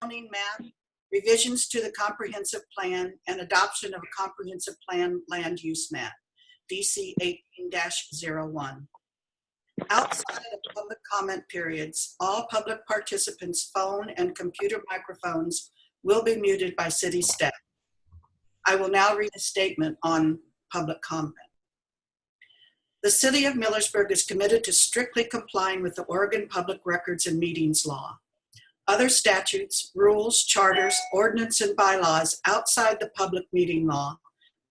zoning map, revisions to the comprehensive plan, and adoption of a comprehensive plan land use map, DC 18-01. Outside of public comment periods, all public participants' phone and computer microphones will be muted by city staff. I will now read a statement on public comment. The City of Millersburg is committed to strictly complying with the Oregon Public Records and Meetings Law. Other statutes, rules, charters, ordinance, and bylaws outside the public meeting law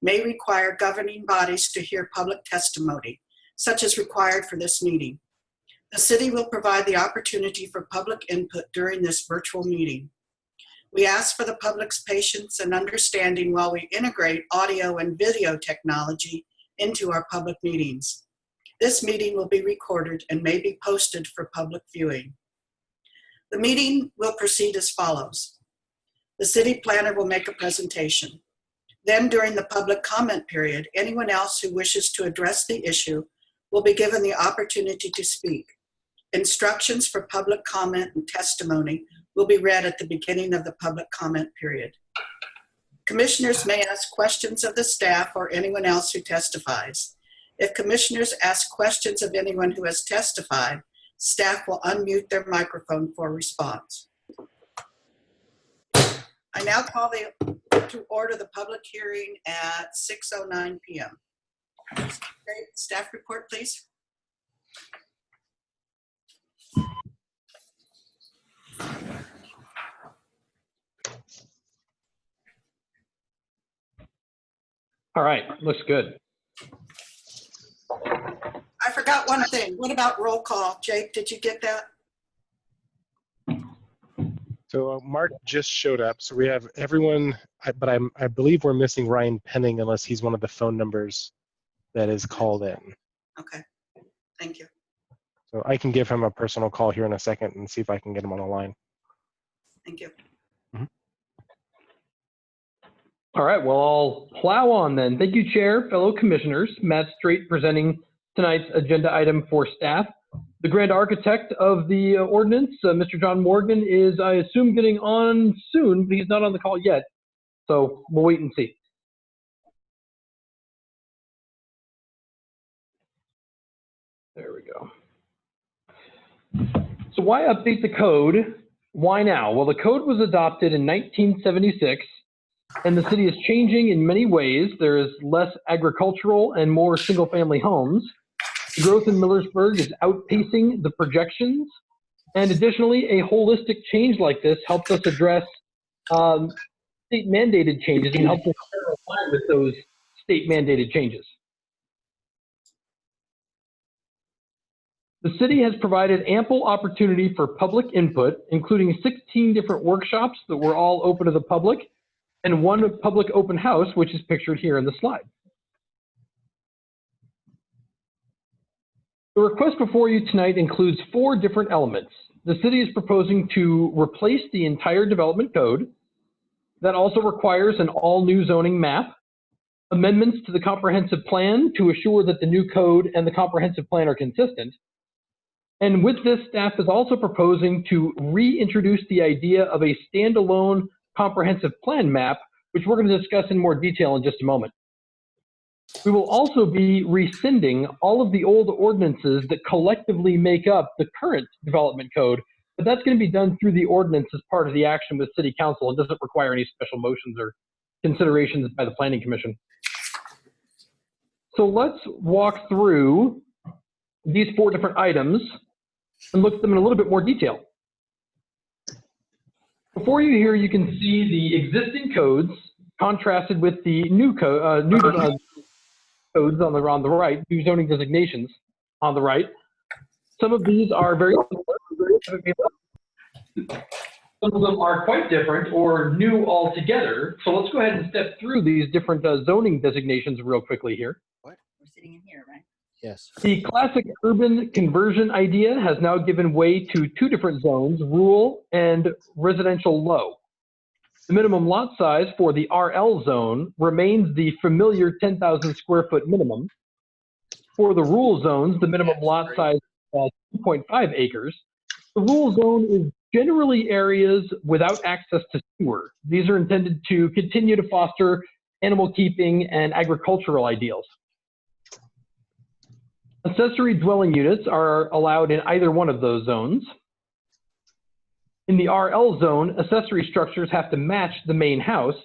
may require governing bodies to hear public testimony, such as required for this meeting. The city will provide the opportunity for public input during this virtual meeting. We ask for the public's patience and understanding while we integrate audio and video technology into our public meetings. This meeting will be recorded and may be posted for public viewing. The meeting will proceed as follows. The city planner will make a presentation. Then during the public comment period, anyone else who wishes to address the issue will be given the opportunity to speak. Instructions for public comment and testimony will be read at the beginning of the public comment period. Commissioners may ask questions of the staff or anyone else who testifies. If commissioners ask questions of anyone who has testified, staff will unmute their microphone for response. I now call to order the public hearing at 6:09 p.m. Staff report, please. All right, looks good. I forgot one thing. What about roll call? Jake, did you get that? So Mark just showed up. So we have everyone, but I believe we're missing Ryan Penning unless he's one of the phone numbers that is called in. Okay, thank you. So I can give him a personal call here in a second and see if I can get him on the line. Thank you. All right, well, I'll plow on then. Thank you, Chair, fellow commissioners. Matt Straight presenting tonight's agenda item for staff. The grand architect of the ordinance, Mr. John Morgan, is, I assume, getting on soon, but he's not on the call yet. So we'll wait and see. There we go. So why update the code? Why now? Well, the code was adopted in 1976, and the city is changing in many ways. There is less agricultural and more single-family homes. The growth in Millersburg is outpacing the projections. And additionally, a holistic change like this helps us address state-mandated changes and helps us align with those state-mandated changes. The city has provided ample opportunity for public input, including 16 different workshops that were all open to the public, and one public open house, which is pictured here in the slide. The request before you tonight includes 4 different elements. The city is proposing to replace the entire development code. That also requires an all-new zoning map, amendments to the comprehensive plan to assure that the new code and the comprehensive plan are consistent. And with this, staff is also proposing to reintroduce the idea of a standalone comprehensive plan map, which we're going to discuss in more detail in just a moment. We will also be rescinding all of the old ordinances that collectively make up the current development code, but that's going to be done through the ordinance as part of the action with City Council. It doesn't require any special motions or considerations by the Planning Commission. So let's walk through these 4 different items and look at them in a little bit more detail. Before you here, you can see the existing codes contrasted with the new codes on the right, new zoning designations on the right. Some of these are very similar. Some of them are quite different or new altogether. So let's go ahead and step through these different zoning designations real quickly here. What? We're sitting in here, right? Yes. The classic urban conversion idea has now given way to 2 different zones, rural and residential low. The minimum lot size for the RL zone remains the familiar 10,000 square foot minimum. For the rural zones, the minimum lot size is 2.5 acres. The rural zone is generally areas without access to sewer. These are intended to continue to foster animal keeping and agricultural ideals. Accessory dwelling units are allowed in either one of those zones. In the RL zone, accessory structures have to match the main house.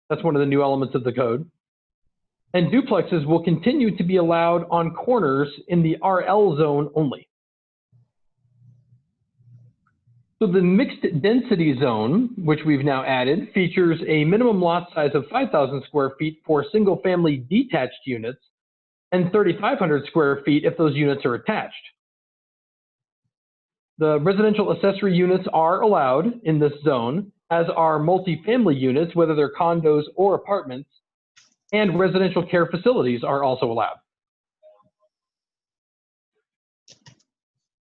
That's one of the new elements of the code. And duplexes will continue to be allowed on corners in the RL zone only. So the mixed density zone, which we've now added, features a minimum lot size of 5,000 square feet for single family detached units and 3,500 square feet if those units are attached. The residential accessory units are allowed in this zone, as are multifamily units, whether they're condos or apartments, and residential care facilities are also allowed.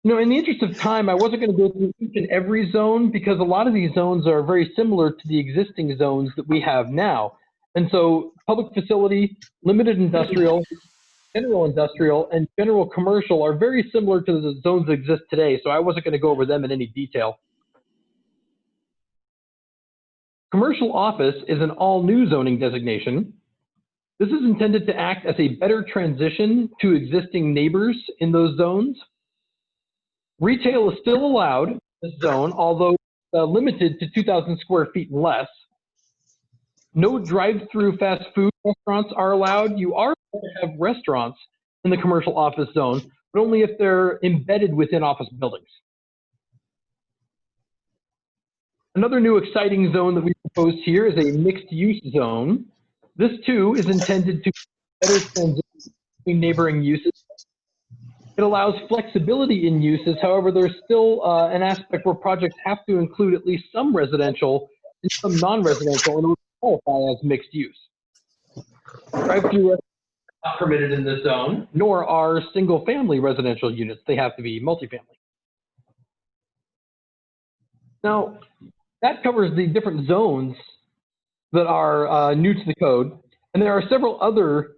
In the interest of time, I wasn't going to go through each and every zone because a lot of these zones are very similar to the existing zones that we have now. And so public facility, limited industrial, general industrial, and general commercial are very similar to the zones that exist today, so I wasn't going to go over them in any detail. Commercial office is an all-new zoning designation. This is intended to act as a better transition to existing neighbors in those zones. Retail is still allowed in this zone, although limited to 2,000 square feet and less. No drive-through fast food restaurants are allowed. You are allowed to have restaurants in the commercial office zone, but only if they're embedded within office buildings. Another new exciting zone that we proposed here is a mixed-use zone. This too is intended to better transition between neighboring uses. It allows flexibility in uses. However, there's still an aspect where projects have to include at least some residential and some non-residential in order to qualify as mixed use. Drive-through restaurants are not permitted in this zone, nor are single-family residential units. They have to be multifamily. Now, that covers the different zones that are new to the code, and there are several other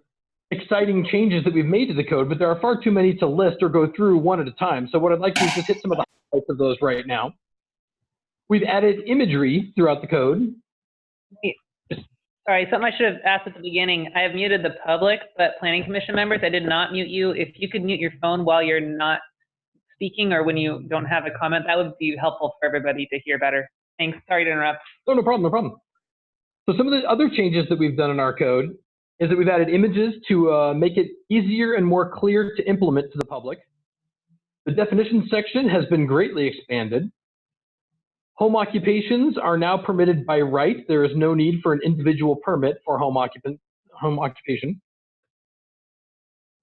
exciting changes that we've made to the code, but there are far too many to list or go through one at a time. So what I'd like to do is just hit some of the highlights of those right now. We've added imagery throughout the code. Sorry, something I should have asked at the beginning. I have muted the public, but planning commission members, I did not mute you. If you could mute your phone while you're not speaking or when you don't have a comment, that would be helpful for everybody to hear better. Thanks. Sorry to interrupt. Oh, no problem, no problem. So some of the other changes that we've done in our code is that we've added images to make it easier and more clear to implement to the public. The definition section has been greatly expanded. Home occupations are now permitted by right. There is no need for an individual permit for home occupation.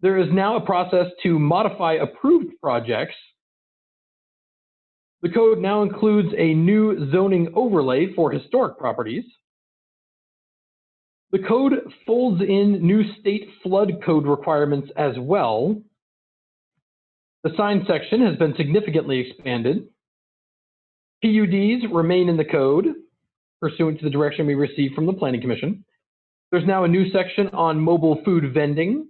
There is now a process to modify approved projects. The code now includes a new zoning overlay for historic properties. The code folds in new state flood code requirements as well. The sign section has been significantly expanded. PUDs remain in the code, pursuant to the direction we received from the Planning Commission. There's now a new section on mobile food vending.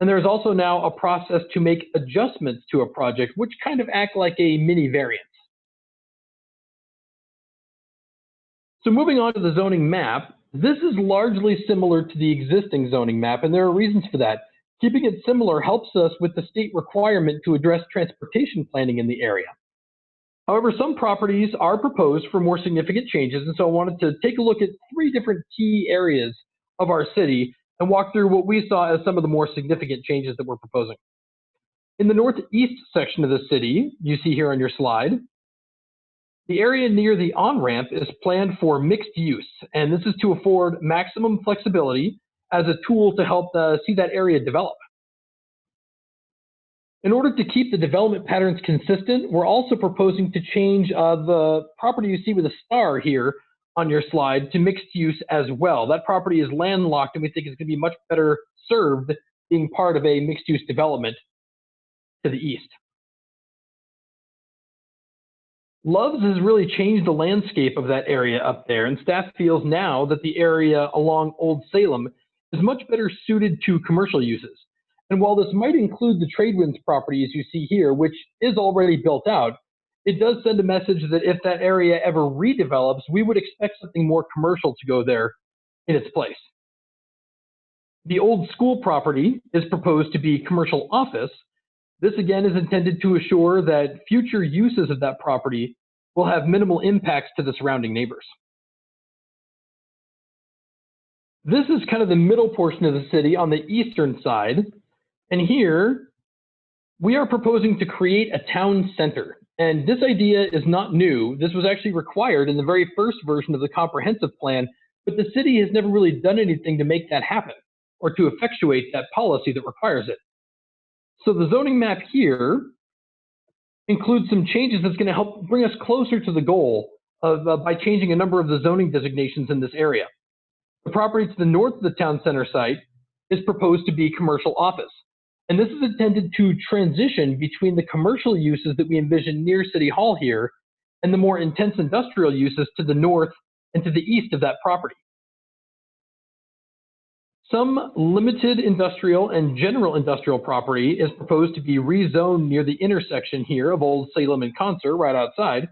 And there's also now a process to make adjustments to a project, which kind of act like a mini variance. So moving on to the zoning map, this is largely similar to the existing zoning map, and there are reasons for that. Keeping it similar helps us with the state requirement to address transportation planning in the area. However, some properties are proposed for more significant changes, and so I wanted to take a look at 3 different key areas of our city and walk through what we saw as some of the more significant changes that we're proposing. In the northeast section of the city, you see here on your slide, the area near the on-ramp is planned for mixed use, and this is to afford maximum flexibility as a tool to help see that area develop. In order to keep the development patterns consistent, we're also proposing to change the property you see with a star here on your slide to mixed use as well. That property is landlocked, and we think it's going to be much better served being part of a mixed use development to the east. Love's has really changed the landscape of that area up there, and staff feels now that the area along Old Salem is much better suited to commercial uses. And while this might include the Tradewinds property as you see here, which is already built out, it does send a message that if that area ever redevelops, we would expect something more commercial to go there in its place. The old school property is proposed to be commercial office. This again is intended to assure that future uses of that property will have minimal impacts to the surrounding neighbors. This is kind of the middle portion of the city on the eastern side. And here we are proposing to create a town center. And this idea is not new. This was actually required in the very first version of the comprehensive plan, but the city has never really done anything to make that happen or to effectuate that policy that requires it. So the zoning map here includes some changes that's going to help bring us closer to the goal of by changing a number of the zoning designations in this area. The property to the north of the town center site is proposed to be commercial office. And this is intended to transition between the commercial uses that we envision near City Hall here and the more intense industrial uses to the north and to the east of that property. Some limited industrial and general industrial property is proposed to be rezoned near the intersection here of Old Salem and Concert right outside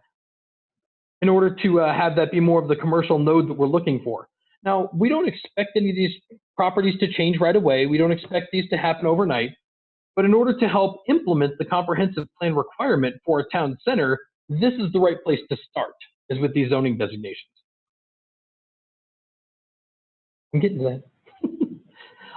in order to have that be more of the commercial node that we're looking for. Now, we don't expect any of these properties to change right away. We don't expect these to happen overnight. But in order to help implement the comprehensive plan requirement for a town center, this is the right place to start, is with these zoning designations. I'm getting to that.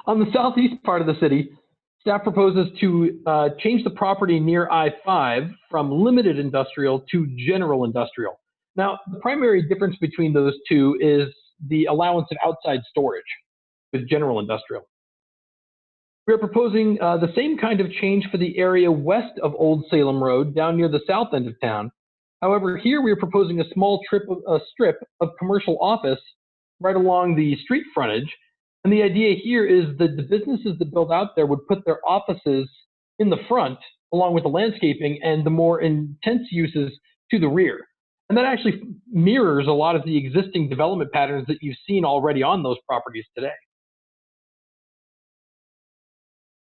On the southeast part of the city, staff proposes to change the property near I-5 from limited industrial to general industrial. Now, the primary difference between those two is the allowance of outside storage with general industrial. We are proposing the same kind of change for the area west of Old Salem Road down near the south end of town. However, here we are proposing a small strip of commercial office right along the street frontage. And the idea here is that the businesses that build out there would put their offices in the front along with the landscaping and the more intense uses to the rear. And that actually mirrors a lot of the existing development patterns that you've seen already on those properties today.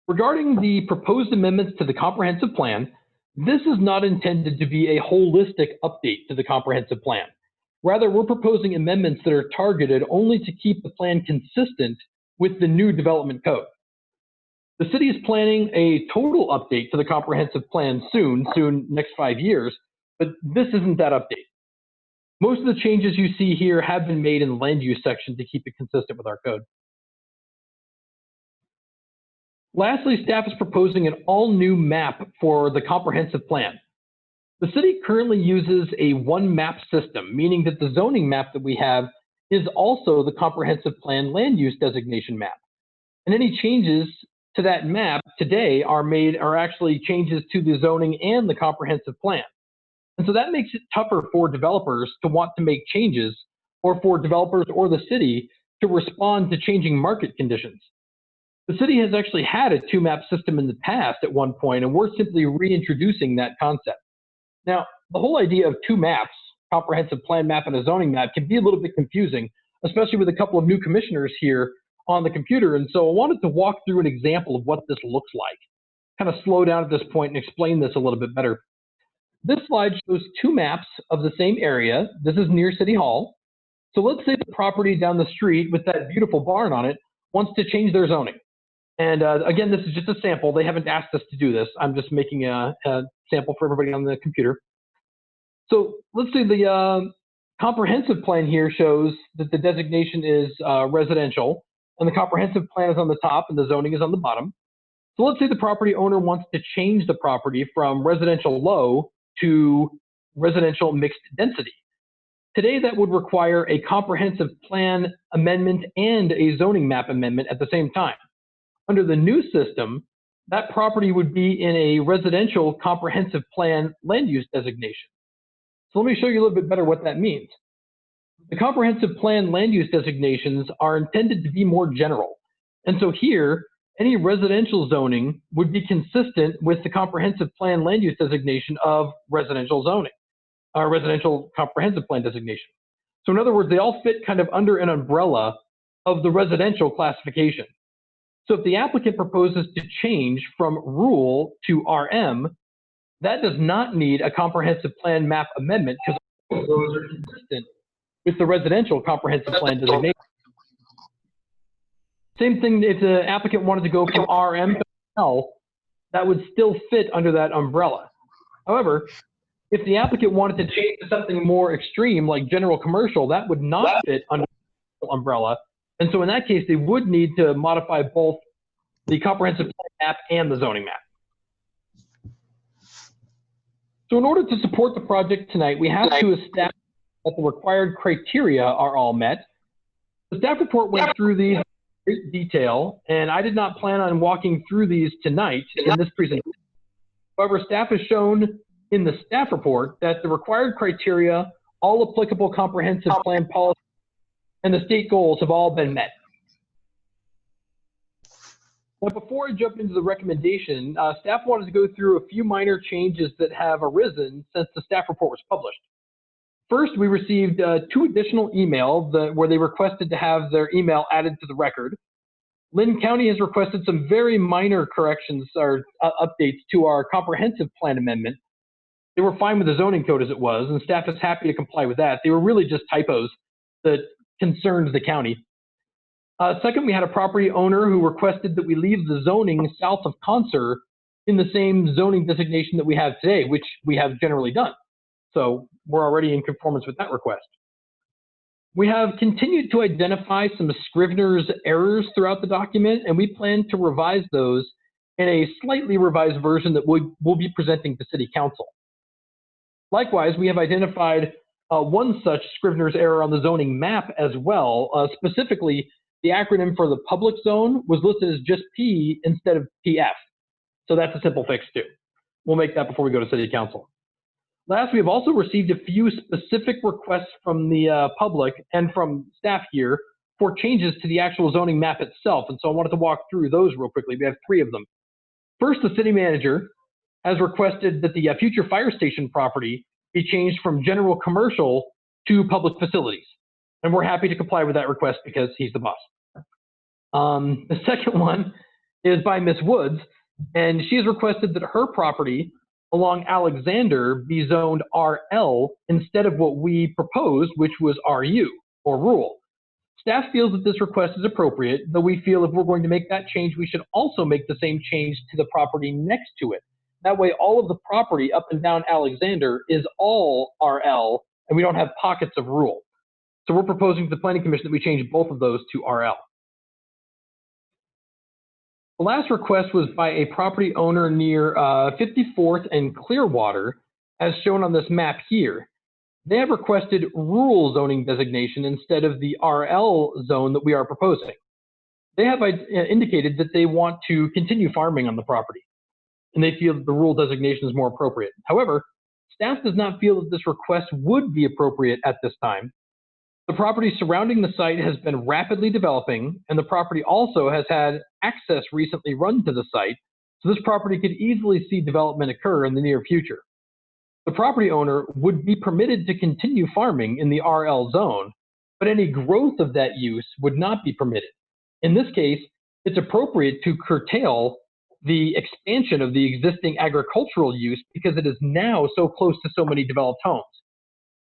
Regarding the proposed amendments to the comprehensive plan, this is not intended to be a holistic update to the comprehensive plan. Rather, we're proposing amendments that are targeted only to keep the plan consistent with the new development code. The city is planning a total update to the comprehensive plan soon, next 5 years, but this isn't that update. Most of the changes you see here have been made in the land use section to keep it consistent with our code. Lastly, staff is proposing an all-new map for the comprehensive plan. The city currently uses a one-map system, meaning that the zoning map that we have is also the comprehensive plan land use designation map. And any changes to that map today are actually changes to the zoning and the comprehensive plan. And so that makes it tougher for developers to want to make changes, or for developers or the city to respond to changing market conditions. The city has actually had a two-map system in the past at one point, and we're simply reintroducing that concept. Now, the whole idea of two maps, comprehensive plan map and a zoning map, can be a little bit confusing, especially with a couple of new commissioners here on the computer. And so I wanted to walk through an example of what this looks like. Kind of slow down at this point and explain this a little bit better. This slide shows two maps of the same area. This is near City Hall. So let's say the property down the street with that beautiful barn on it wants to change their zoning. And again, this is just a sample. They haven't asked us to do this. I'm just making a sample for everybody on the computer. So let's say the comprehensive plan here shows that the designation is residential, and the comprehensive plan is on the top and the zoning is on the bottom. So let's say the property owner wants to change the property from residential low to residential mixed density. Today, that would require a comprehensive plan amendment and a zoning map amendment at the same time. Under the new system, that property would be in a residential comprehensive plan land use designation. So let me show you a little bit better what that means. The comprehensive plan land use designations are intended to be more general. And so here, any residential zoning would be consistent with the comprehensive plan land use designation of residential zoning, residential comprehensive plan designation. So in other words, they all fit kind of under an umbrella of the residential classification. So if the applicant proposes to change from rural to RM, That does not need a comprehensive plan map amendment because those are consistent with the residential comprehensive plan designation. Same thing if the applicant wanted to go from RM to L, that would still fit under that umbrella. However, if the applicant wanted to change to something more extreme like general commercial, that would not fit under the umbrella. And so in that case, they would need to modify both the comprehensive plan map and the zoning map. So in order to support the project tonight, we have to establish that the required criteria are all met. The staff report went through these in great detail, and I did not plan on walking through these tonight in this presentation. However, staff has shown in the staff report that the required criteria, all applicable comprehensive plan policies, and the state goals have all been met. Now, before I jump into the recommendation, staff wanted to go through a few minor changes that have arisen since the staff report was published. First, we received 2 additional emails where they requested to have their email added to the record. Lynn County has requested some very minor corrections or updates to our comprehensive plan amendment. They were fine with the zoning code as it was, and staff is happy to comply with that. They were really just typos that concerned the county. Second, we had a property owner who requested that we leave the zoning south of Concert in the same zoning designation that we have today, which we have generally done. So we're already in conformance with that request. We have continued to identify some Scrivener's errors throughout the document, and we plan to revise those in a slightly revised version that we'll be presenting to City Council. Likewise, we have identified one such Scrivener's error on the zoning map as well. Specifically, the acronym for the public zone was listed as just P instead of PF. So that's a simple fix too. We'll make that before we go to City Council. Last, we have also received a few specific requests from the public and from staff here for changes to the actual zoning map itself. And so I wanted to walk through those real quickly. We have 3 of them. First, the city manager has requested that the future fire station property be changed from general commercial to public facilities. And we're happy to comply with that request because he's the boss. The second one is by Ms. Woods, and she has requested that her property along Alexander be zoned RL instead of what we proposed, which was RU, or rural. Staff feels that this request is appropriate, though we feel if we're going to make that change, we should also make the same change to the property next to it. That way, all of the property up and down Alexander is all RL, and we don't have pockets of rural. So we're proposing to the Planning Commission that we change both of those to RL. The last request was by a property owner near 54th and Clearwater, as shown on this map here. They have requested rural zoning designation instead of the RL zone that we are proposing. They have indicated that they want to continue farming on the property, and they feel that the rural designation is more appropriate. However, staff does not feel that this request would be appropriate at this time. The property surrounding the site has been rapidly developing, and the property also has had access recently run to the site, so this property could easily see development occur in the near future. The property owner would be permitted to continue farming in the RL zone, but any growth of that use would not be permitted. In this case, it's appropriate to curtail the expansion of the existing agricultural use because it is now so close to so many developed homes.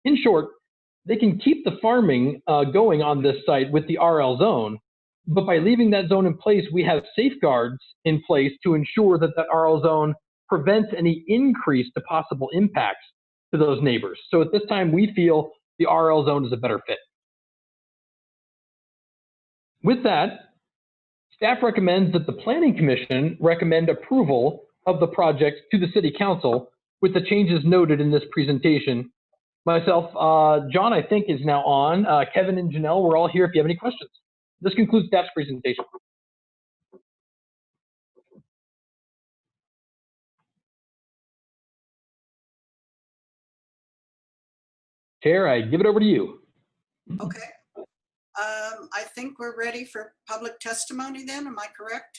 In short, they can keep the farming going on this site with the RL zone, but by leaving that zone in place, we have safeguards in place to ensure that that RL zone prevents any increase to possible impacts to those neighbors. So at this time, we feel the RL zone is a better fit. With that, staff recommends that the Planning Commission recommend approval of the project to the City Council with the changes noted in this presentation. Myself, John, I think, is now on. Kevin and Janelle, we're all here if you have any questions. This concludes staff's presentation. Chair, I give it over to you. Okay. I think we're ready for public testimony then, am I correct?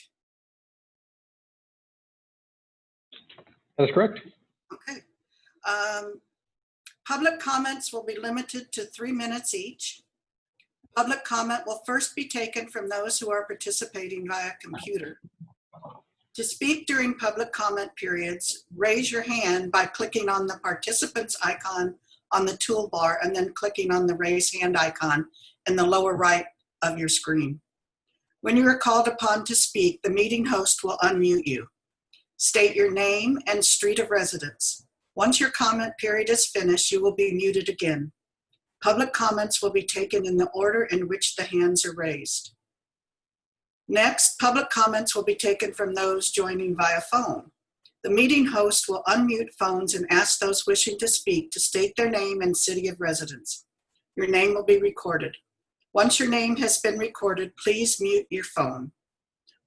That is correct. Okay. Public comments will be limited to 3 minutes each. Public comment will first be taken from those who are participating via computer. To speak during public comment periods, raise your hand by clicking on the participants icon on the toolbar and then clicking on the raise hand icon in the lower right of your screen. When you are called upon to speak, the meeting host will unmute you. State your name and street of residence. Once your comment period is finished, you will be muted again. Public comments will be taken in the order in which the hands are raised. Next, public comments will be taken from those joining via phone. The meeting host will unmute phones and ask those wishing to speak to state their name and city of residence. Your name will be recorded. Once your name has been recorded, please mute your phone.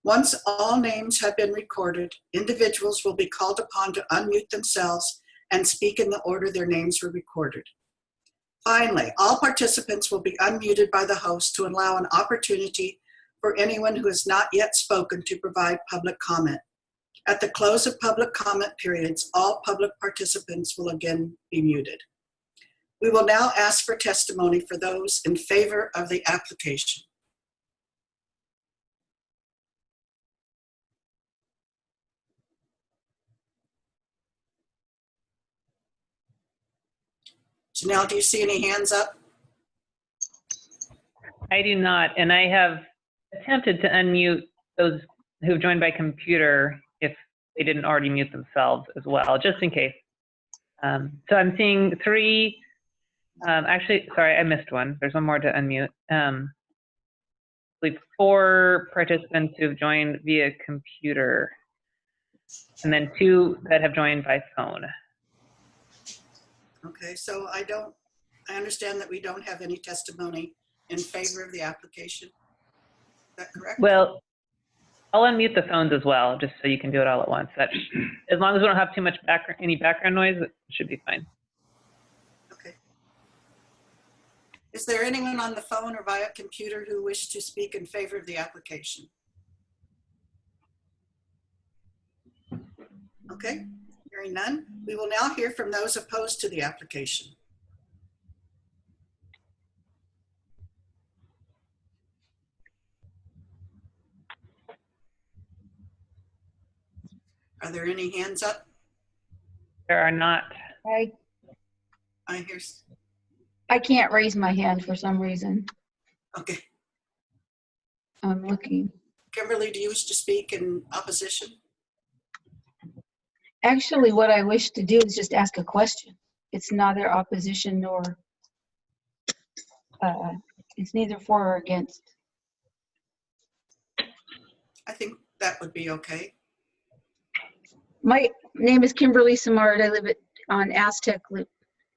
Once all names have been recorded, individuals will be called upon to unmute themselves and speak in the order their names were recorded. Finally, all participants will be unmuted by the host to allow an opportunity for anyone who has not yet spoken to provide public comment. At the close of public comment periods, all public participants will again be muted. We will now ask for testimony for those in favor of the application. Janelle, do you see any hands up? I do not, and I have attempted to unmute those who've joined by computer if they didn't already mute themselves as well, just in case. So I'm seeing 3, actually, sorry, I missed one. There's one more to unmute. I believe 4 participants who've joined via computer, and then 2 that have joined by phone. Okay, so I understand that we don't have any testimony in favor of the application. Is that correct? Well, I'll unmute the phones as well, just so you can do it all at once. That, as long as we don't have too much any background noise, it should be fine. Okay. Is there anyone on the phone or via computer who wish to speak in favor of the application? Okay, hearing none, we will now hear from those opposed to the application. Are there any hands up? There are not. I hear. I can't raise my hand for some reason. Okay. I'm looking. Kimberly, do you wish to speak in opposition? Actually, what I wish to do is just ask a question. It's neither opposition nor, it's neither for or against. I think that would be okay. My name is Kimberly Samard. I live on Aztec Loop.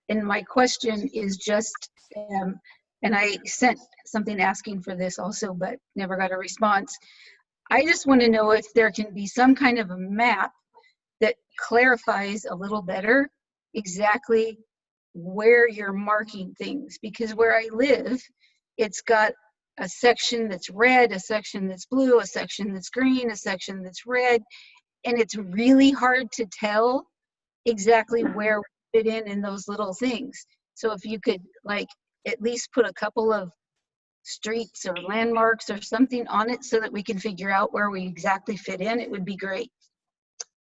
And my question is just, and I sent something asking for this also, but never got a response. I just want to know if there can be some kind of a map that clarifies a little better exactly where you're marking things. Because where I live, it's got a section that's red, a section that's blue, a section that's green, a section that's red. And it's really hard to tell exactly where we fit in those little things. So if you could like at least put a couple of streets or landmarks or something on it so that we can figure out where we exactly fit in, it would be great.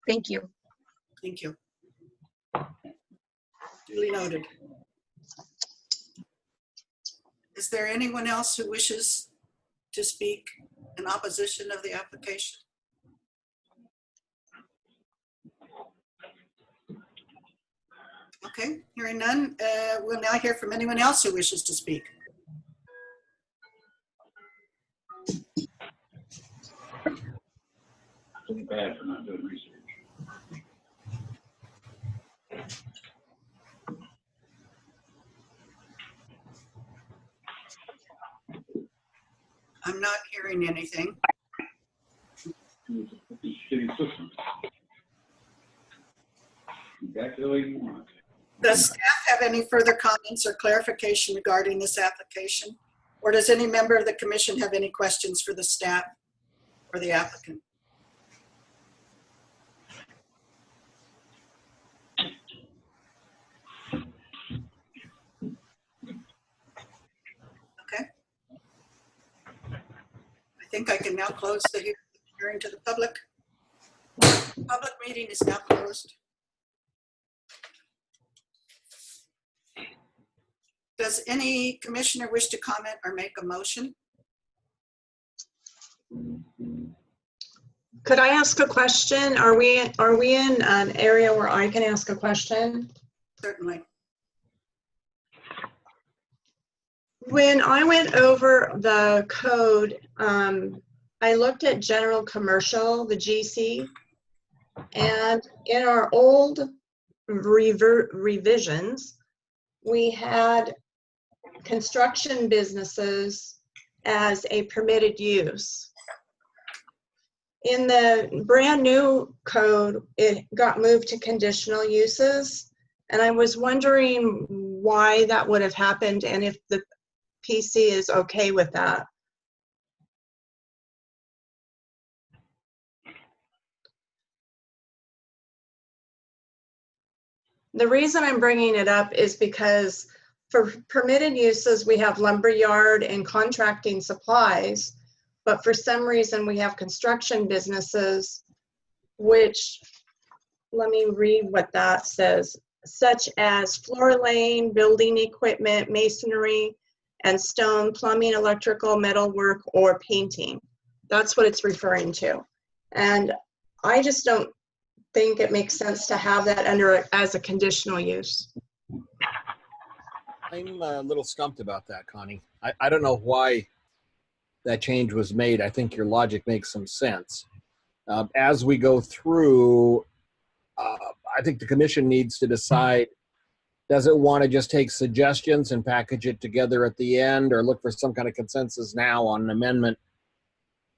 Thank you. Thank you. Duly noted. Is there anyone else who wishes to speak in opposition of the application? Okay, hearing none, we'll now hear from anyone else who wishes to speak. Pretty bad for not doing research. I'm not hearing anything. These shitty systems. Exactly the way you want. Does staff have any further comments or clarification regarding this application? Or does any member of the commission have any questions for the staff or the applicant? Okay. I think I can now close the hearing to the public. Public meeting is now closed. Does any commissioner wish to comment or make a motion? Could I ask a question? Are we in an area where I can ask a question? Certainly. When I went over the code, I looked at general commercial, the GC, and in our old revisions, we had construction businesses as a permitted use. In the brand new code, it got moved to conditional uses. And I was wondering why that would have happened and if the PC is okay with that. The reason I'm bringing it up is because for permitted uses, we have lumberyard and contracting supplies, but for some reason we have construction businesses, which, let me read what that says, such as floor laying, building equipment, masonry, and stone, plumbing, electrical, metalwork, or painting. That's what it's referring to. And I just don't think it makes sense to have that under as a conditional use. I'm a little stumped about that, Connie. I don't know why that change was made. I think your logic makes some sense. As we go through, I think the commission needs to decide, does it want to just take suggestions and package it together at the end, or look for some kind of consensus now on an amendment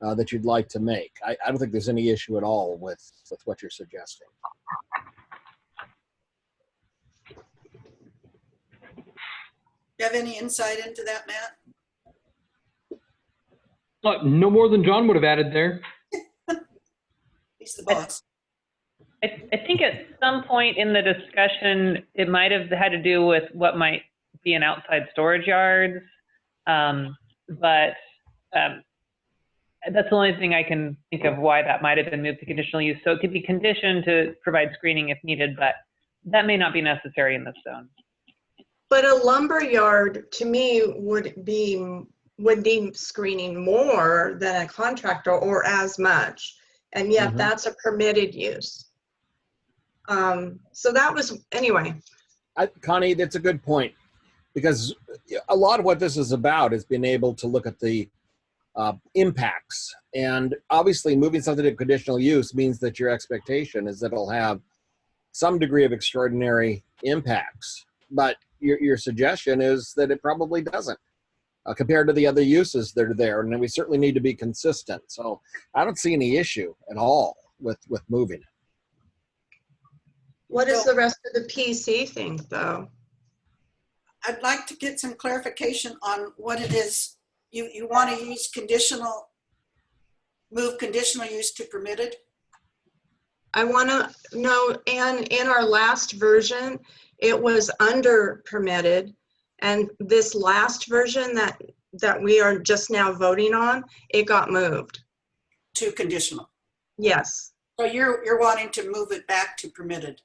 that you'd like to make? I don't think there's any issue at all with what you're suggesting. Do you have any insight into that, Matt? No more than John would have added there. He's the boss. I think at some point in the discussion, it might have had to do with what might be an outside storage yard. But that's the only thing I can think of why that might have been moved to conditional use. So it could be conditioned to provide screening if needed, but that may not be necessary in this zone. But a lumber yard, to me, would need screening more than a contractor or as much. And yet that's a permitted use. So that was, anyway. Connie, that's a good point, because a lot of what this is about is being able to look at the impacts. And obviously moving something to conditional use means that your expectation is that it'll have some degree of extraordinary impacts. But your suggestion is that it probably doesn't compared to the other uses that are there. And then we certainly need to be consistent. So I don't see any issue at all with moving it. What does the rest of the PC think, though? I'd like to get some clarification on what it is you want to use move conditional use to permitted. I want to know, and in our last version, it was under permitted, and this last version that we are just now voting on, it got moved To conditional. Yes. So you're wanting to move it back to permitted.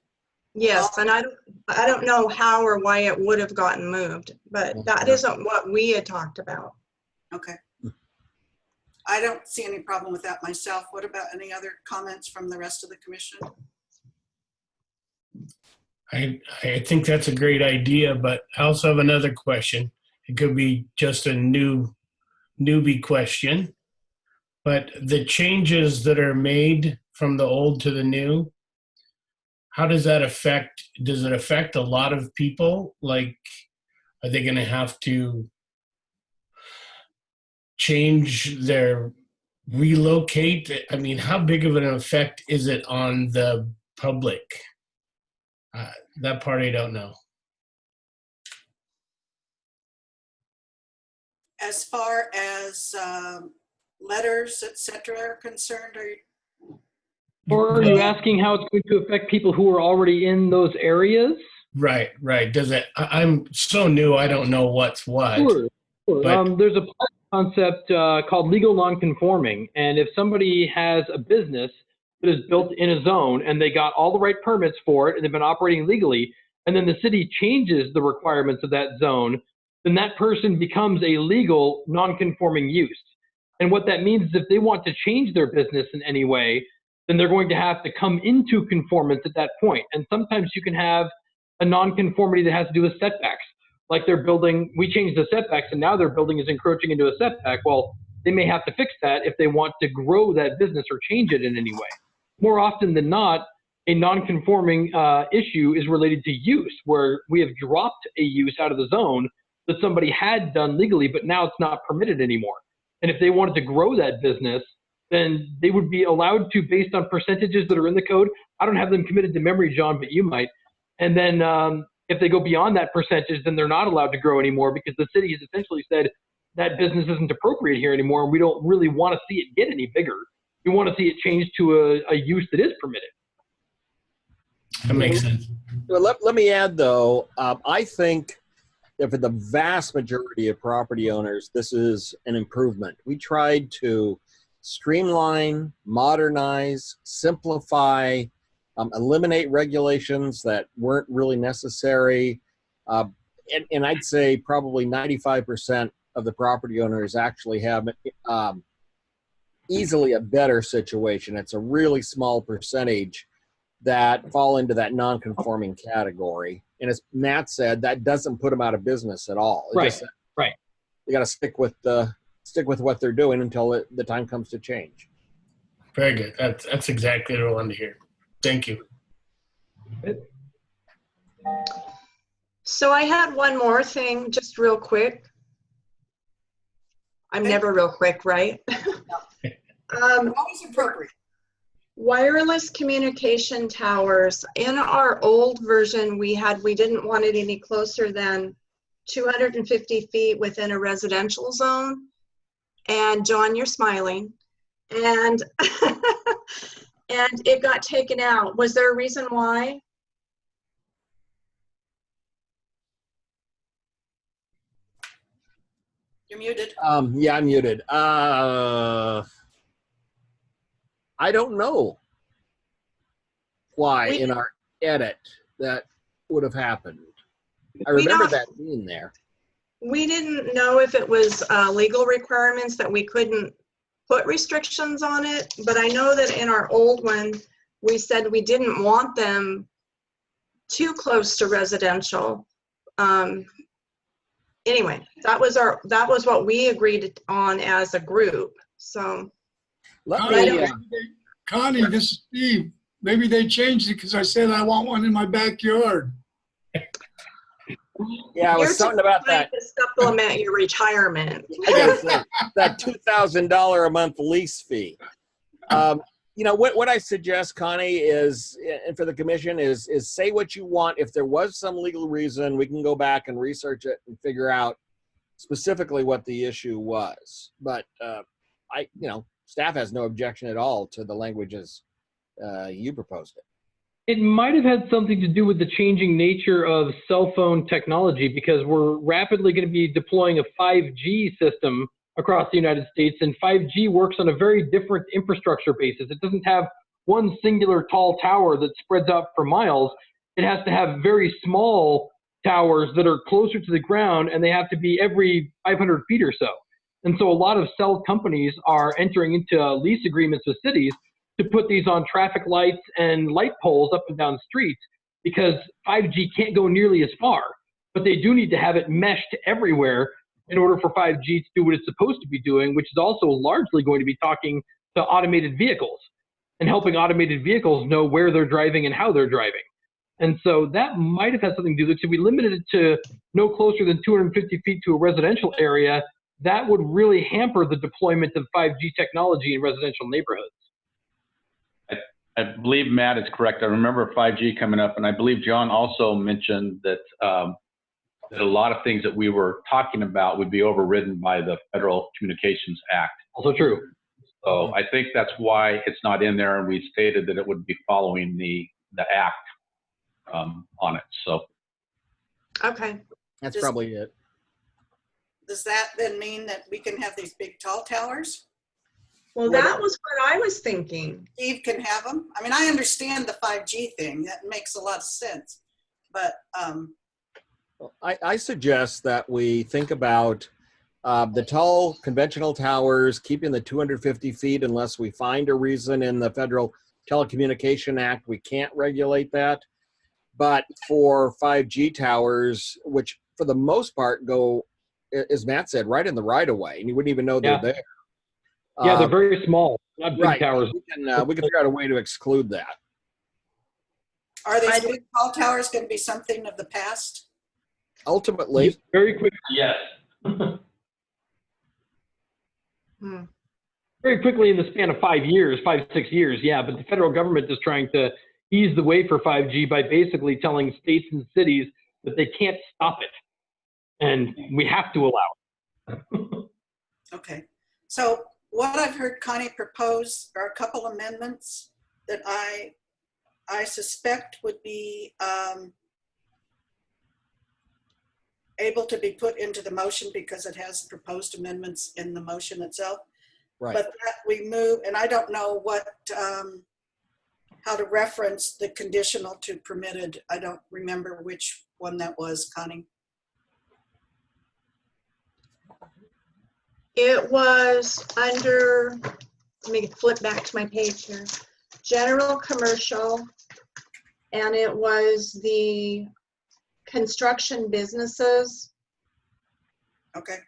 Yes, and I don't know how or why it would have gotten moved, but that isn't what we had talked about. Okay. I don't see any problem with that myself. What about any other comments from the rest of the commission? I think that's a great idea, but I also have another question. It could be just a newbie question, but the changes that are made from the old to the new, how does that affect, does it affect a lot of people? Like, are they going to have to change their, relocate? I mean, how big of an effect is it on the public? That part I don't know. As far as letters, et cetera, are concerned, Or are you asking how it's going to affect people who are already in those areas? Right. Does it? I'm so new, I don't know what's what. Sure. But- There's a concept called legal nonconforming, and if somebody has a business that is built in a zone and they got all the right permits for it and they've been operating legally, and then the city changes the requirements of that zone, then that person becomes a legal non-conforming use. And what that means is if they want to change their business in any way, then they're going to have to come into conformance at that point. And sometimes you can have a non-conformity that has to do with setbacks. Like they're building, we changed the setbacks and now their building is encroaching into a setback. Well, they may have to fix that if they want to grow that business or change it in any way. More often than not, a non-conforming issue is related to use, where we have dropped a use out of the zone that somebody had done legally, but now it's not permitted anymore. And if they wanted to grow that business, then they would be allowed to, based on percentages that are in the code. I don't have them committed to memory, John, but you might. And then if they go beyond that percentage, then they're not allowed to grow anymore because the city has essentially said that business isn't appropriate here anymore, and we don't really want to see it get any bigger. We want to see it change to a use that is permitted. That makes sense. Well, let me add, though, I think that for the vast majority of property owners, this is an improvement. We tried to streamline, modernize, simplify, eliminate regulations that weren't really necessary. And I'd say probably 95% of the property owners actually have easily a better situation. It's a really small percentage that fall into that non-conforming category. And as Matt said, that doesn't put them out of business at all. Right, right. You got to stick with what they're doing until the time comes to change. Very good. That's exactly what I wanted to hear. Thank you. So I had one more thing, just real quick. I'm never real quick, right? Always appropriate. Wireless communication towers. In our old version, we didn't want it any closer than 250 feet within a residential zone. And John, you're smiling. And and it got taken out. Was there a reason why? You're muted. Yeah, I'm muted. I don't know why in our edit that would have happened. I remember that being there. We didn't know if it was legal requirements that we couldn't put restrictions on it, but I know that in our old one, we said we didn't want them too close to residential. Anyway, that was what we agreed on as a group. So. Connie, this is Steve. Maybe they changed it because I said I want one in my backyard. Yeah, I was talking about that. To supplement your retirement. That $2,000 a month lease fee. You know, what I suggest, Connie, is, and for the commission, is say what you want. If there was some legal reason, we can go back and research it and figure out specifically what the issue was. But staff has no objection at all to the language as you proposed it. It might have had something to do with the changing nature of cell phone technology, because we're rapidly going to be deploying a 5G system across the United States, and 5G works on a very different infrastructure basis. It doesn't have one singular tall tower that spreads out for miles. It has to have very small towers that are closer to the ground, and they have to be every 500 feet or so. And so a lot of cell companies are entering into lease agreements with cities to put these on traffic lights and light poles up and down streets, because 5G can't go nearly as far, but they do need to have it meshed everywhere in order for 5G to do what it's supposed to be doing, which is also largely going to be talking to automated vehicles and helping automated vehicles know where they're driving and how they're driving. And so that might have had something to do with it. If we limited it to no closer than 250 feet to a residential area, that would really hamper the deployment of 5G technology in residential neighborhoods. I believe Matt is correct. I remember 5G coming up, and I believe John also mentioned that, that a lot of things that we were talking about would be overridden by the Federal Communications Act. Also true. So I think that's why it's not in there, and we stated that it would be following the act on it. So. Okay. That's probably it. Does that then mean that we can have these big tall towers? Well, that was what I was thinking. Steve can have them. I mean, I understand the 5G thing. That makes a lot of sense. But I suggest that we think about the tall conventional towers, keeping the 250 feet unless we find a reason in the Federal Telecommunication Act we can't regulate that. But for 5G towers, which for the most part go, as Matt said, right in the right of way, and you wouldn't even know they're there. Yeah, they're very small, not big Right. towers. We can figure out a way to exclude that. are these big tall towers going to be something of the past? Ultimately, Very quick. Yes. Very quickly in the span of 5 years, 6 years, yeah, but the federal government is trying to ease the way for 5G by basically telling states and cities that they can't stop it. And we have to allow it. Okay. So what I've heard Connie propose are a couple amendments that I suspect would be able to be put into the motion because it has proposed amendments in the motion itself. right. But that we move, and I don't know what, how to reference the conditional to permitted. I don't remember which one that was, Connie. It was under, let me flip back to my page here, general commercial, and it was the construction businesses, Okay.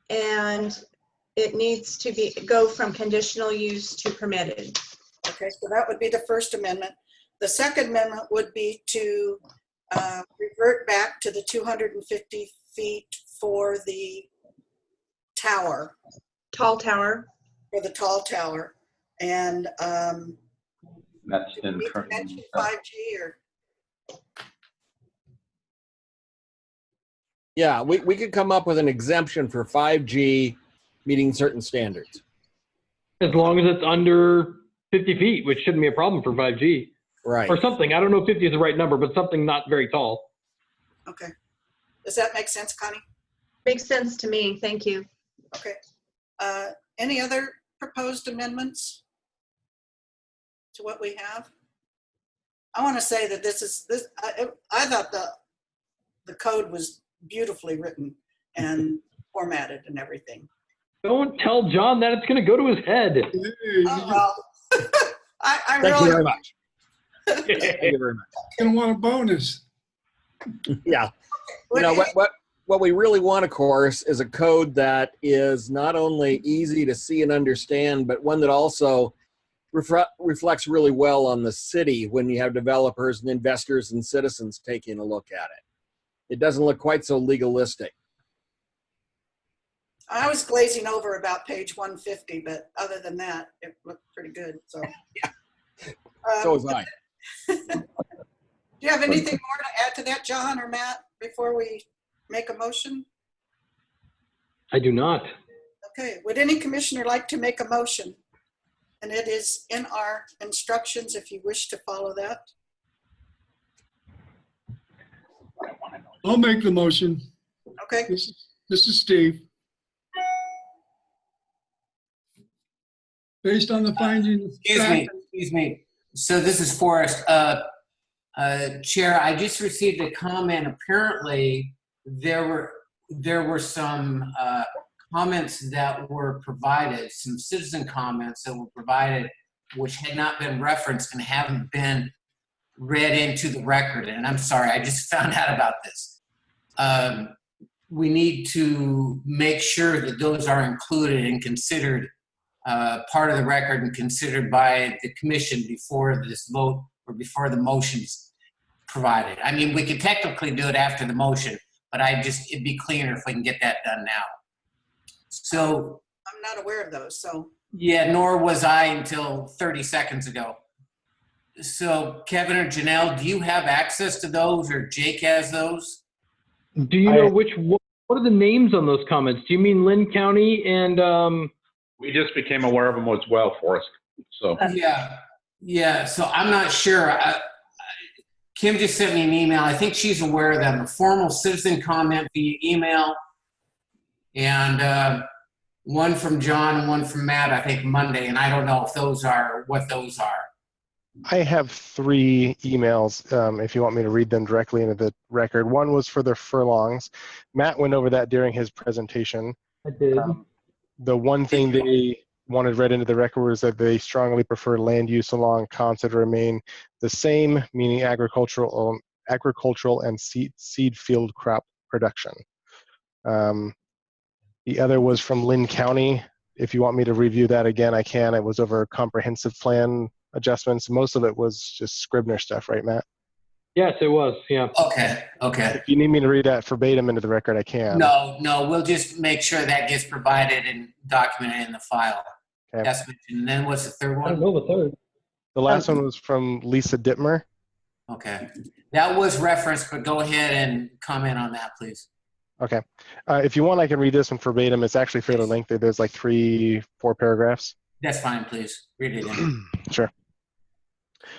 and it needs to be, go from conditional use to permitted. Okay, so that would be the first amendment. The second amendment would be to revert back to the 250 feet for the tower, Tall tower. for the tall tower. And That's did in we current. mention 5G or? Yeah, we could come up with an exemption for 5G meeting certain standards. As long as it's under 50 feet, which shouldn't be a problem for 5G. Right. Or something. I don't know if 50 is the right number, but something not very tall. Okay. Does that make sense, Connie? Makes sense to me, thank you. Okay. Any other proposed amendments to what we have? I want to say that I thought the code was beautifully written and formatted and everything. Don't tell John that, it's going to go to his head. Oh, well, I Thank you really, very much. Thank you very much. Gonna want a bonus. Yeah. You know, what we really want, of course, is a code that is not only easy to see and understand, but one that also reflects really well on the city when you have developers and investors and citizens taking a look at it. It doesn't look quite so legalistic. I was glazing over about page 150, but other than that, it looked pretty good. So, Yeah. So was I. Do you have anything more to add to that, John or Matt, before we make a motion? I do not. Okay, would any commissioner like to make a motion? And it is in our instructions if you wish to follow that. I'll make the motion. Okay, This is Steve. Based on the findings. Excuse me. So this is Forrest. Chair, I just received a comment. Apparently, there were some comments that were provided, some citizen comments that were provided, which had not been referenced and haven't been read into the record. And I'm sorry, I just found out about this. We need to make sure that those are included and considered part of the record and considered by the commission before this vote or before the motion's provided. I mean, we could technically do it after the motion, but it'd be cleaner if we can get that done now. So, I'm not aware of those, so. yeah, nor was I until 30 seconds ago. So Kevin or Janelle, do you have access to those, or Jake has those? Do you know what are the names on those comments? Do you mean Lynn County and We just became aware of them as well, Forrest. So Yeah. So I'm not sure. Kim just sent me an email. I think she's aware of them. A formal citizen comment via email, and one from John and one from Matt, I think Monday, and I don't know if those are what those are. I have 3 emails, if you want me to read them directly into the record. One was for the furlongs. Matt went over that during his presentation. I did. The one thing they wanted read into the record was that they strongly prefer land use along concept to remain the same, meaning agricultural and seed field crop production. The other was from Lynn County. If you want me to review that again, I can. It was over comprehensive plan adjustments. Most of it was just Scribner stuff, right, Matt? Yes, it was. Yeah. Okay. If you need me to read that verbatim into the record, I can. No, we'll just make sure that gets provided and documented in the file. Okay. That's mentioned. And then what's the third I one? don't know the third. The last one was from Lisa Dittmer. Okay. That was referenced, but go ahead and comment on that, please. Okay. If you want, I can read this one verbatim. It's actually fairly lengthy. There's like 3-4 paragraphs. That's fine, please. Read it in. Sure.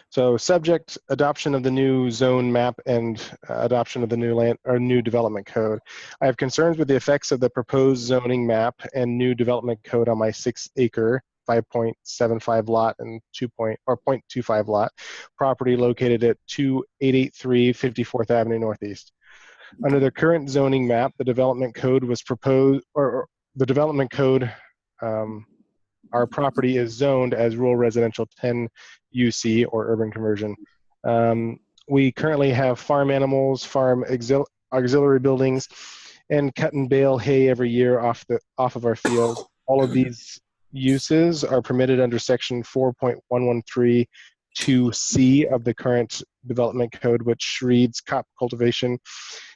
So, subject: adoption of the new zone map and adoption of the new land or new development code. I have concerns with the effects of the proposed zoning map and new development code on my 6-acre, 5.75 lot and 0.25 lot property located at 2883 54th Avenue Northeast. Under the current zoning map, the development code was proposed, or the development code, our property is zoned as rural residential 10 UC or urban conversion. We currently have farm animals, farm auxiliary buildings, and cut and bale hay every year off of our field. All of these uses are permitted under section 4.1132C of the current development code, which reads crop cultivation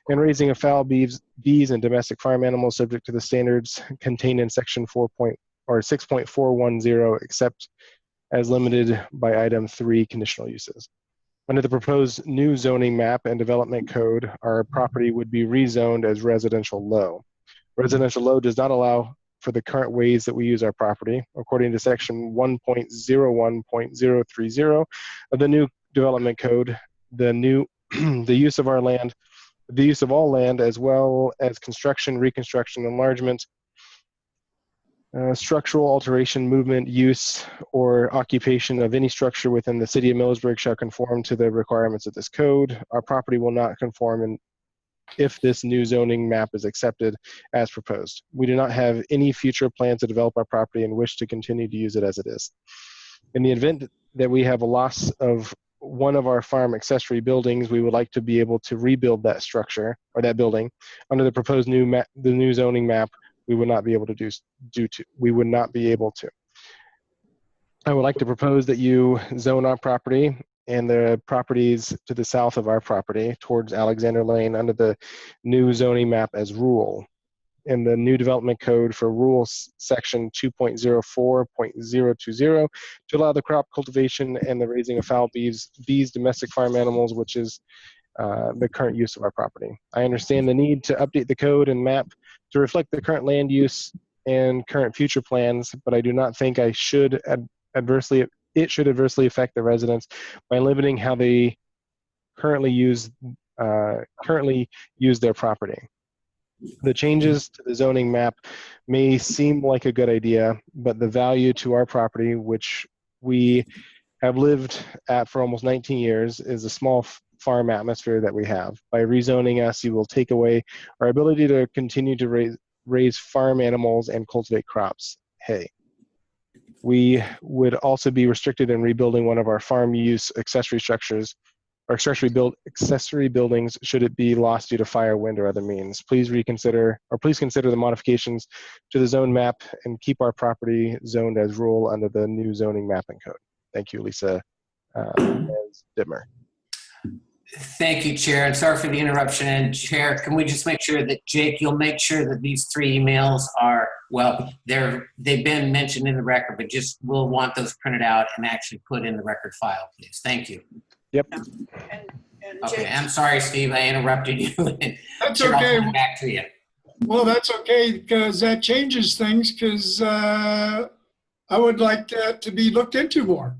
and raising of fowl, bees, and domestic farm animals subject to the standards contained in section 6.410, except as limited by item 3 conditional uses. Under the proposed new zoning map and development code, our property would be rezoned as residential low. Residential low does not allow for the current ways that we use our property. According to section 1.01.030 of the new development code, the use of all land, as well as construction, reconstruction, enlargement, structural alteration, movement, use, or occupation of any structure within the city of Millersburg shall conform to the requirements of this code. Our property will not conform if this new zoning map is accepted as proposed. We do not have any future plans to develop our property and wish to continue to use it as it is. In the event that we have a loss of one of our farm accessory buildings, we would like to be able to rebuild that structure or that building. Under the proposed the new zoning map, we would not be able to we would not be able to. I would like to propose that you zone our property and the properties to the south of our property towards Alexander Lane under the new zoning map as rural. In the new development code for rural section 2.04.020 to allow the crop cultivation and the raising of fowl, bees, domestic farm animals, which is the current use of our property. I understand the need to update the code and map to reflect the current land use and current future plans, but I do not think it should adversely affect the residents by limiting how they currently use their property. The changes to the zoning map may seem like a good idea, but the value to our property, which we have lived at for almost 19 years, is a small farm atmosphere that we have. By rezoning us, you will take away our ability to continue to raise farm animals and cultivate crops, hay. We would also be restricted in rebuilding one of our farm use accessory structures or accessory buildings should it be lost due to fire, wind, or other means. Please consider the modifications to the zone map and keep our property zoned as rural under the new zoning mapping code. Thank you, Lisa Dittmer. Thank you, Chair, and sorry for the interruption. And Chair, can we just make sure that Jake, you'll make sure that these 3 emails are, well, they've been mentioned in the record, but we'll want those printed out and actually put in the record file, please. Thank you. Yep. And Okay, Jake, I'm sorry, Steve, I interrupted you. That's Chair, I'll okay. come back to you. Well, that's okay, because that changes things, because I would like that to be looked into more.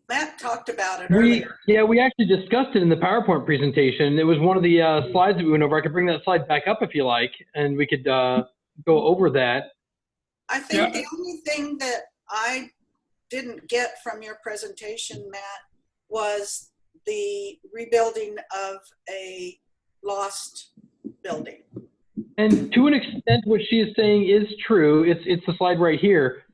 Matt talked about it earlier. We actually discussed it in the PowerPoint presentation. It was one of the slides that we went over. I could bring that slide back up if you like, and we could go over that. I think Yeah. the only thing that I didn't get from your presentation, Matt, was the rebuilding of a lost building. And to an extent, what she is saying is true. It's the slide right here,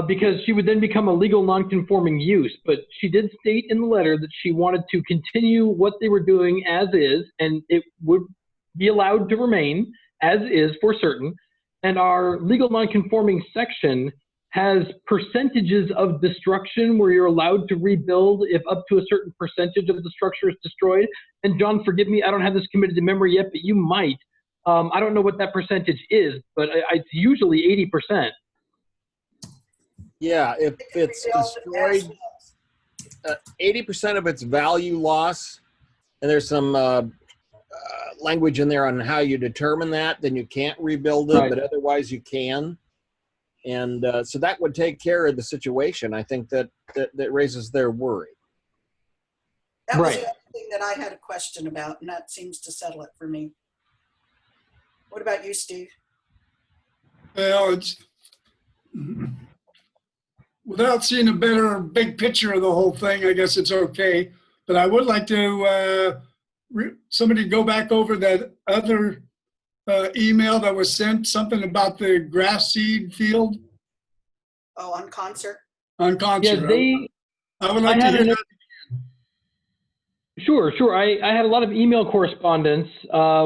because she would then become a legal non-conforming use. But she did state in the letter that she wanted to continue what they were doing as is, and it would be allowed to remain as is for certain. And our legal non-conforming section has percentages of destruction where you're allowed to rebuild if up to a certain percentage of the structure is destroyed. And John, forgive me, I don't have this committed to memory yet, but you might. I don't know what that percentage is, but it's usually 80%. Yeah, if it's destroyed, 80% of its value loss, and there's some language in there on how you determine that, then you can't rebuild it, Right. but otherwise you can. And so that would take care of the situation. I think that raises their worry. That was Right. the other thing that I had a question about, and that seems to settle it for me. What about you, Steve? Well, it's, without seeing a better big picture of the whole thing, I guess it's okay. But I would like to, somebody go back over that other email that was sent, something about the grass seed field Oh, on concert? on Yeah, concert. I would like I to had hear an- that. Sure. I had a lot of email correspondence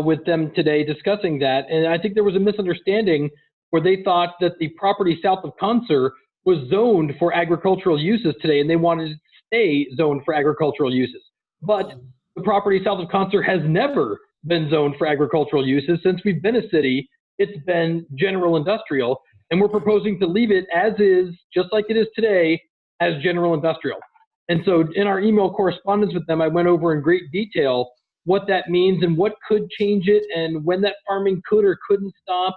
with them today discussing that, and I think there was a misunderstanding where they thought that the property south of Concert was zoned for agricultural uses today, and they wanted it to stay zoned for agricultural uses. But the property south of Concert has never been zoned for agricultural uses. Since we've been a city, it's been general industrial, and we're proposing to leave it as is, just like it is today, as general industrial. And so in our email correspondence with them, I went over in great detail what that means and what could change it and when that farming could or couldn't stop.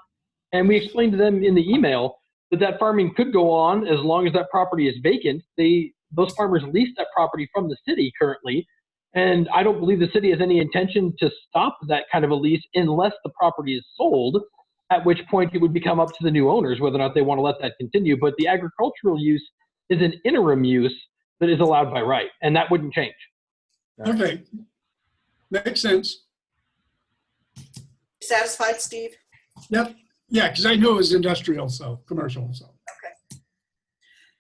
And we explained to them in the email that that farming could go on as long as that property is vacant. Those farmers lease that property from the city currently. And I don't believe the city has any intention to stop that kind of a lease unless the property is sold, at which point it would become up to the new owners whether or not they want to let that continue. But the agricultural use is an interim use that is allowed by right, and that wouldn't change. Okay. Makes sense. Satisfied, Steve? Yep. Yeah, because I knew it was industrial, so commercial, so.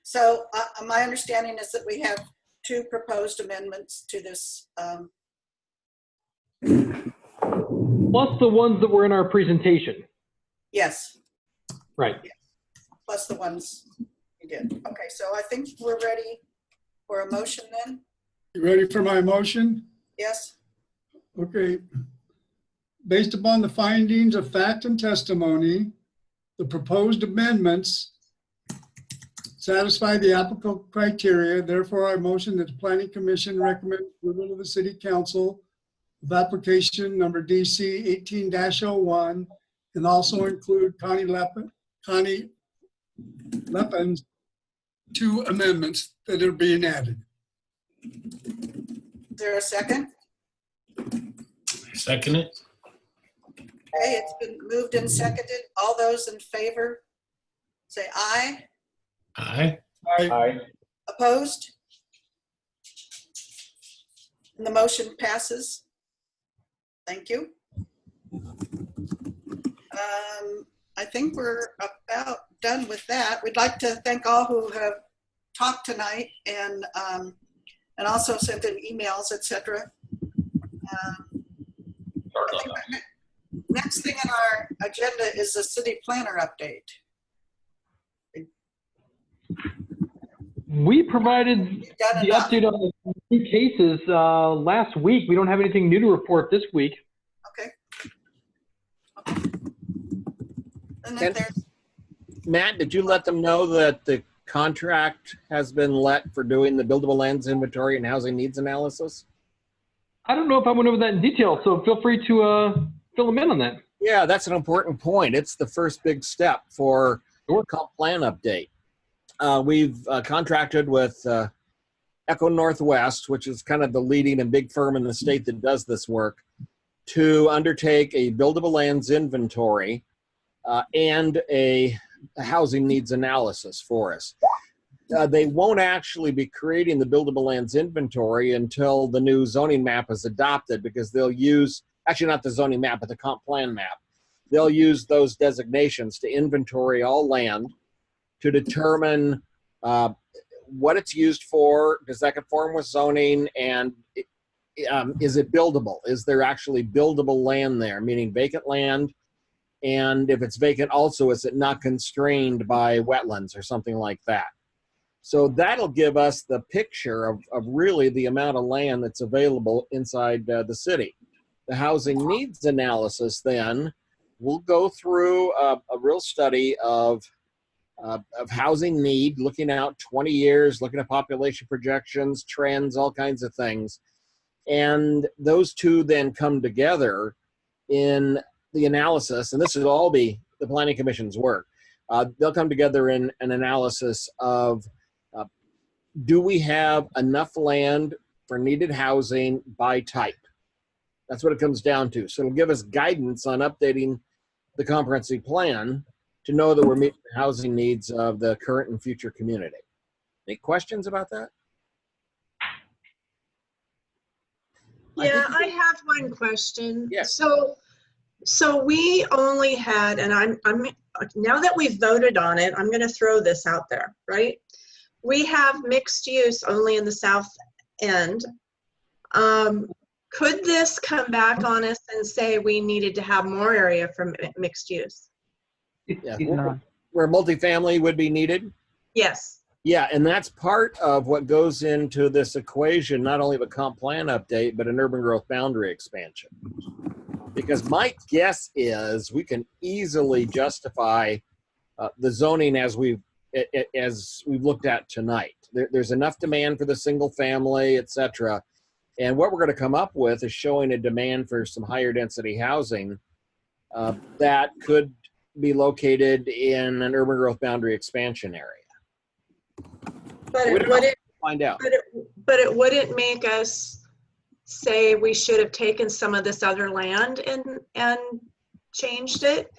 So my understanding is that we have two proposed amendments to this. Plus the ones that were in our presentation. Yes, Right. plus the ones you did. Okay, so I think we're ready for a motion then? You ready for my motion? Yes? Okay. Based upon the findings of fact and testimony, the proposed amendments satisfy the applicable criteria. Therefore, I motion that the Planning Commission recommend approval of the City Council of application number DC 18-01 and also include Connie Lepin's two amendments that are being added. Is there a second? Second it. Okay, it's been moved and seconded. All those in favor, say aye. Aye. Aye. Opposed? And the motion passes. Thank you. I think we're about done with that. We'd like to thank all who have talked tonight and also sent in emails, etc. Next thing on our agenda is the city planner update. We provided Done the enough. update on the two cases last week. We don't have anything new to report this week. Okay. And then there's, Matt, did you let them know that the contract has been let for doing the buildable lands inventory and housing needs analysis? I don't know if I went over that in detail, so feel free to fill them in on that. Yeah, that's an important point. It's the first big step for comp plan update. We've contracted with Echo Northwest, which is kind of the leading and big firm in the state that does this work, to undertake a buildable lands inventory and a housing needs analysis for us. They won't actually be creating the buildable lands inventory until the new zoning map is adopted, because they'll use, actually not the zoning map, but the comp plan map. They'll use those designations to inventory all land to determine what it's used for, does that conform with zoning, and is it buildable? Is there actually buildable land there, meaning vacant land? And if it's vacant also, is it not constrained by wetlands or something like that? So that'll give us the picture of really the amount of land that's available inside the city. The housing needs analysis then will go through a real study of housing need, looking out 20 years, looking at population projections, trends, all kinds of things. And those two then come together in the analysis, and this will all be the Planning Commission's work. They'll come together in an analysis of do we have enough land for needed housing by type? That's what it comes down to. So it'll give us guidance on updating the comprehensive plan to know that we're meeting the housing needs of the current and future community. Any questions about that? Yeah, I have one question. Yes. So we only had, and I'm now that we've voted on it, I'm going to throw this out there, right? We have mixed use only in the south end. Could this come back on us and say we needed to have more area for mixed use? Yeah, where multifamily would be needed? Yes. Yeah, and that's part of what goes into this equation, not only of a comp plan update, but an urban growth boundary expansion. Because my guess is we can easily justify the zoning as we've looked at tonight. There's enough demand for the single family, et cetera. And what we're going to come up with is showing a demand for some higher density housing that could be located in an urban growth boundary expansion area. But it wouldn't find out. But it wouldn't make us say we should have taken some of this other land and changed it?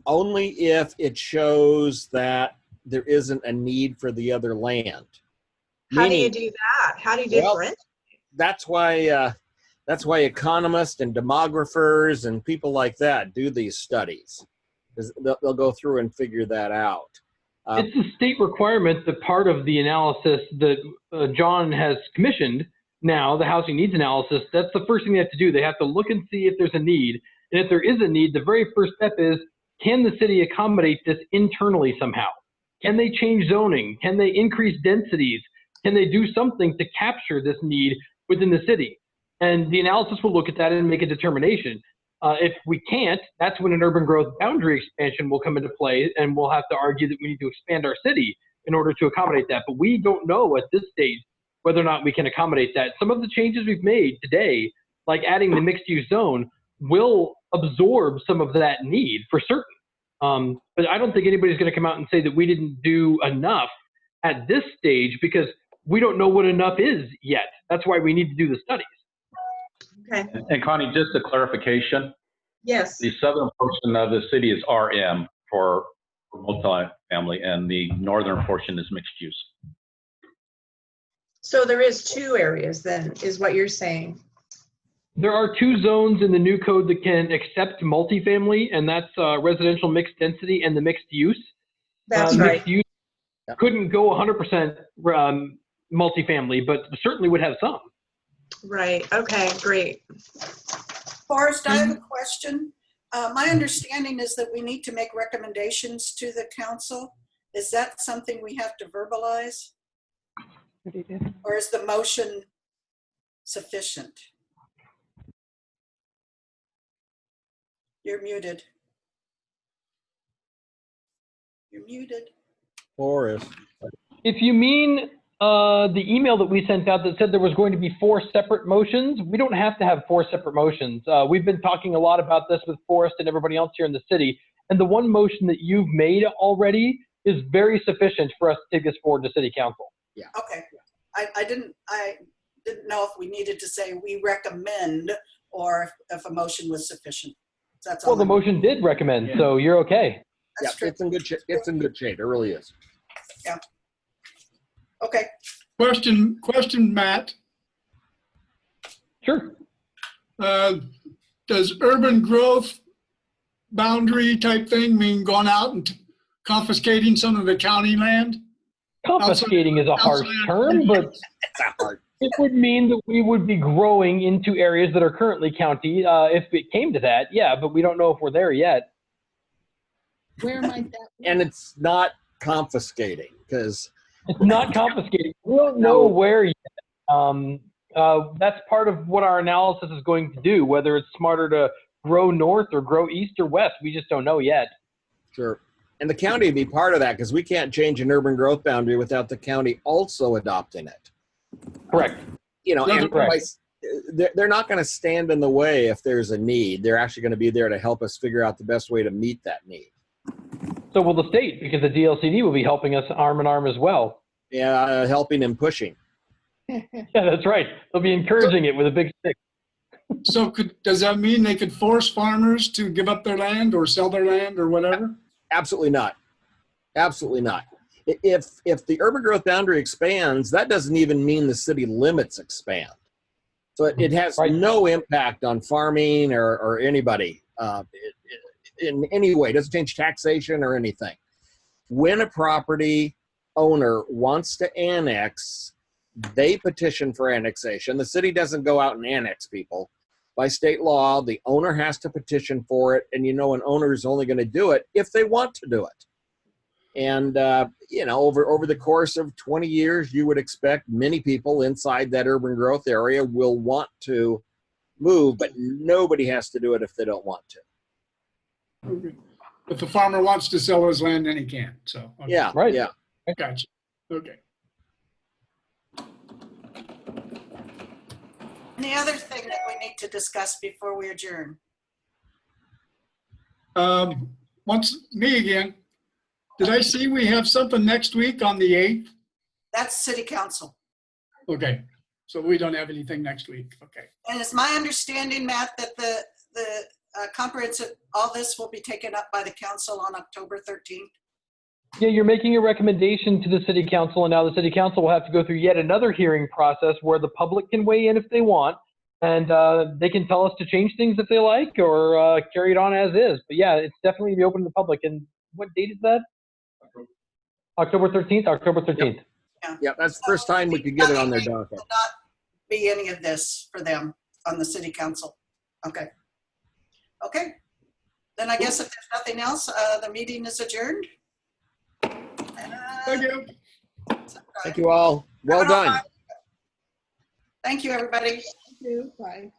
Only if it shows that there isn't a need for the other land. How do you do that? How do you differentiate? That's why economists and demographers and people like that do these studies. They'll go through and figure that out. It's a state requirement that part of the analysis that John has commissioned now, the housing needs analysis, that's the first thing they have to do. They have to look and see if there's a need. And if there is a need, the very first step is, can the city accommodate this internally somehow? Can they change zoning? Can they increase densities? Can they do something to capture this need within the city? And the analysis will look at that and make a determination. If we can't, that's when an urban growth boundary expansion will come into play, and we'll have to argue that we need to expand our city in order to accommodate that. But we don't know at this stage whether or not we can accommodate that. Some of the changes we've made today, like adding the mixed-use zone, will absorb some of that need for certain. But I don't think anybody's going to come out and say that we didn't do enough at this stage, because we don't know what enough is yet. That's why we need to do the studies. Okay. And Connie, just a clarification. Yes. The southern portion of the city is RM for multifamily, and the northern portion is mixed use. So there is two areas then, is what you're saying. There are two zones in the new code that can accept multifamily, and that's residential mixed density and the mixed use. That's right. Mixed use couldn't go 100% multifamily, but certainly would have some. Right. Okay, great. Forrest, I have a question. My understanding is that we need to make recommendations to the council. Is that something we have to verbalize? Or is the motion sufficient? You're muted. You're muted. Forrest. If you mean the email that we sent out that said there was going to be 4 separate motions, we don't have to have 4 separate motions. We've been talking a lot about this with Forrest and everybody else here in the city. And the one motion that you've made already is very sufficient for us to take this forward to city council. Yeah. Okay. I didn't know if we needed to say we recommend or if a motion was sufficient. That's Well, all. the motion did recommend, so you're okay. Yeah, That's true. it's in good shape. It's in good shape. It really is. Okay. Question, Matt. Sure. Does urban growth boundary type thing mean going out and confiscating some of the county land? Confiscating is a harsh term, but it would mean that we would be growing into areas that are currently county if it came to that. Yeah, but we don't know if we're there yet. Where might that? And it's not confiscating because It's not confiscating. We don't know where yet. That's part of what our analysis is going to do, whether it's smarter to grow north or grow east or west. We just don't know yet. Sure. And the county would be part of that because we can't change an urban growth boundary without the county also adopting it. Correct. You know, and Correct. they're not going to stand in the way if there's a need. They're actually going to be there to help us figure out the best way to meet that need. So will the state, because the DLCD will be helping us arm in arm as well. Yeah, helping and pushing. Yeah, that's right. They'll be encouraging it with a big stick. So does that mean they could force farmers to give up their land or sell their land or whatever? Absolutely not. Absolutely not. If the urban growth boundary expands, that doesn't even mean the city limits expand. So it has no impact on farming or anybody in any way. It doesn't change taxation or anything. When a property owner wants to annex, they petition for annexation. The city doesn't go out and annex people. By state law, the owner has to petition for it, and an owner is only going to do it if they want to do it. And over the course of 20 years, you would expect many people inside that urban growth area will want to move, but nobody has to do it if they don't want to. Okay. If the farmer wants to sell his land, then he can. So okay. Yeah, Right. yeah. Gotcha. Okay. Any other thing that we need to discuss before we adjourn? Me again. Did I see we have something next week on the 8th? That's city council. Okay. So we don't have anything next week. Okay. And it's my understanding, Matt, that the comprehensive, all this will be taken up by the council on October 13th. Yeah, you're making a recommendation to the city council, and now the city council will have to go through yet another hearing process where the public can weigh in if they want, and they can tell us to change things if they like or carry it on as is. But yeah, it's definitely be open to the public. And what date is that? October 13th? October 13th. Yeah, that's the first time we could get it on their docket. Will not be any of this for them on the city council. Okay. Okay. Then I guess if there's nothing else, the meeting is adjourned. Thank you. Thank you all. Well done. Thank you, everybody. Thank you. Bye.